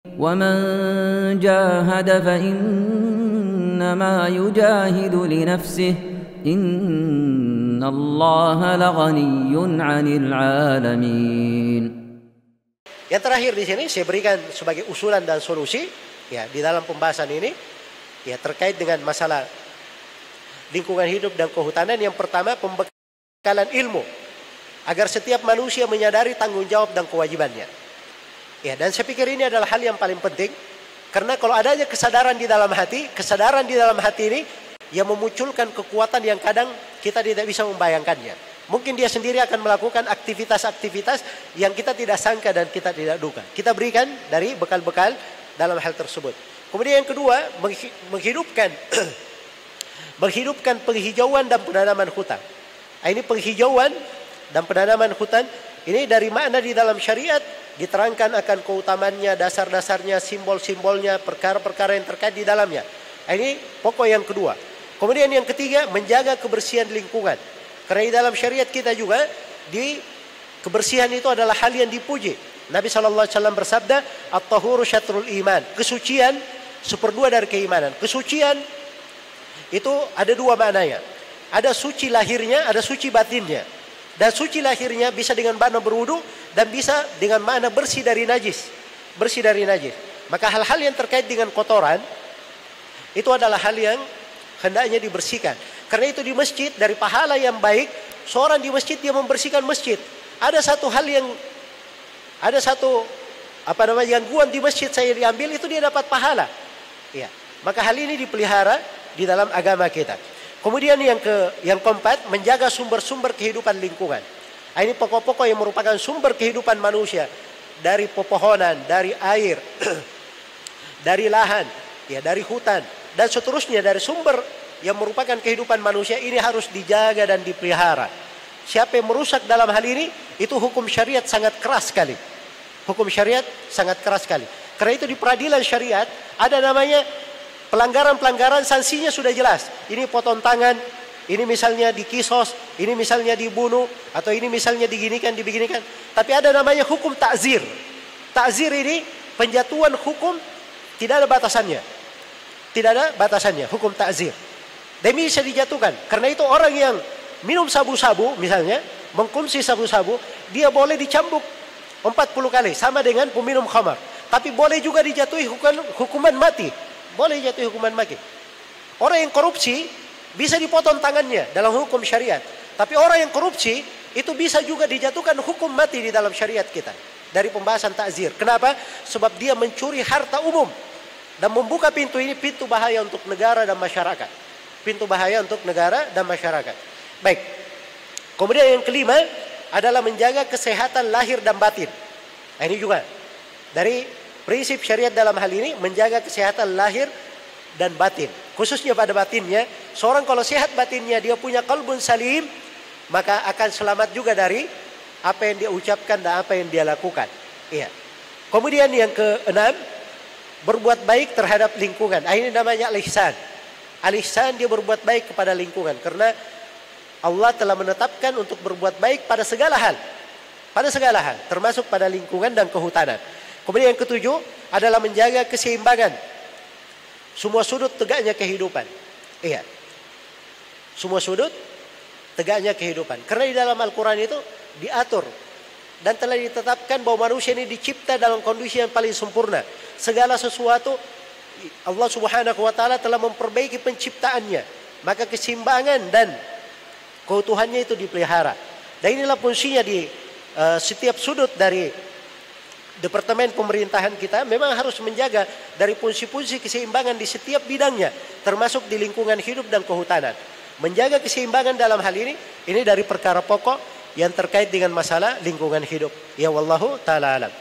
ومن جاهد فإنما يجاهد لنفسه إن الله لغني عن العالمين. Yang terakhir di sini saya berikan sebagai usulan dan solusi ya di dalam pembahasan ini ya terkait dengan masalah lingkungan hidup dan kehutanan. Yang pertama, pembekalan ilmu agar setiap manusia menyadari tanggung jawab dan kewajibannya. Ya, dan saya pikir ini adalah hal yang paling penting karena kalau adanya kesadaran di dalam hati ini yang memunculkan kekuatan yang kadang kita tidak bisa membayangkannya. Mungkin dia sendiri akan melakukan aktivitas-aktivitas yang kita tidak sangka dan kita tidak duga. Kita berikan dari bekal-bekal dalam hal tersebut. Kemudian yang kedua, menghidupkan penghijauan dan penanaman hutan. Ini penghijauan dan penanaman hutan ini dari makna di dalam syariat diterangkan akan keutamannya, dasar-dasarnya, simbol-simbolnya, perkara-perkara yang terkait di dalamnya. Ini pokok yang kedua. Kemudian yang ketiga, menjaga kebersihan lingkungan. Karena di dalam syariat kita juga di kebersihan itu adalah hal yang dipuji. Nabi SAW bersabda, "At-tahuru syatrul iman." Kesucian seperdua dari keimanan. Kesucian itu ada dua maknanya. Ada suci lahirnya, ada suci batinnya. Dan suci lahirnya bisa dengan makna berwudu dan bisa dengan makna bersih dari najis. Bersih dari najis. Maka hal-hal yang terkait dengan kotoran itu adalah hal yang hendaknya dibersihkan. Karena itu di masjid dari pahala yang baik, seorang di masjid dia membersihkan masjid. Ada satu gangguan di masjid saya diambil, itu dia dapat pahala. Ya. Maka hal ini dipelihara di dalam agama kita. Kemudian yang keempat, menjaga sumber-sumber kehidupan lingkungan. Ini pokok-pokok yang merupakan sumber kehidupan manusia. Dari pepohonan, dari air, dari lahan, ya, dari hutan, dan seterusnya dari sumber yang merupakan kehidupan manusia ini harus dijaga dan dipelihara. Siapa yang merusak dalam hal ini, itu hukum syariat sangat keras sekali. Hukum syariat sangat keras sekali. Karena itu di peradilan syariat ada namanya pelanggaran-pelanggaran, sanksinya sudah jelas. Ini potong tangan, ini misalnya dikisos, ini misalnya dibunuh, atau ini misalnya diginikan, dibeginikan. Tapi ada namanya hukum ta'zir. Ta'zir ini penjatuhan hukum tidak ada batasannya. Tidak ada batasannya, hukum ta'zir. Dan bisa dijatuhkan. Karena itu orang yang minum sabu-sabu misalnya, mengkonsumsi sabu-sabu, dia boleh dicambuk 40 kali. Sama dengan peminum khamar. Tapi boleh juga dijatuhi hukuman mati. Boleh dijatuhi hukuman mati. Orang yang korupsi bisa dipotong tangannya dalam hukum syariat. Tapi orang yang korupsi itu bisa juga dijatuhkan hukum mati di dalam syariat kita. Dari pembahasan ta'zir. Kenapa? Sebab dia mencuri harta umum. Dan membuka pintu ini pintu bahaya untuk negara dan masyarakat. Pintu bahaya untuk negara dan masyarakat. Baik. Kemudian yang kelima adalah menjaga kesehatan lahir dan batin. Nah, ini juga dari prinsip syariat dalam hal ini, menjaga kesehatan lahir dan batin. Khususnya pada batinnya, seorang kalau sehat batinnya, dia punya qalbun salim, maka akan selamat juga dari apa yang dia ucapkan dan apa yang dia lakukan. Iya. Kemudian yang keenam, berbuat baik terhadap lingkungan. Ini namanya al-ihsan. Al-ihsan, dia berbuat baik kepada lingkungan. Karena Allah telah menetapkan untuk berbuat baik pada segala hal. Pada segala hal. Termasuk pada lingkungan dan kehutanan. Kemudian yang ketujuh adalah menjaga keseimbangan. Semua sudut tegaknya kehidupan. Iya. Semua sudut tegaknya kehidupan. Karena di dalam Al-Quran itu diatur. Dan telah ditetapkan bahwa manusia ini dicipta dalam kondisi yang paling sempurna. Segala sesuatu Allah Subhanahu wa taala telah memperbaiki penciptaannya. Maka keseimbangan dan keutuhannya itu dipelihara. Dan inilah fungsinya di setiap sudut dari departemen pemerintahan kita memang harus menjaga dari fungsi-fungsi keseimbangan di setiap bidangnya, termasuk di lingkungan hidup dan kehutanan. Menjaga keseimbangan dalam hal ini dari perkara pokok yang terkait dengan masalah lingkungan hidup. Ya wallahu taala alam.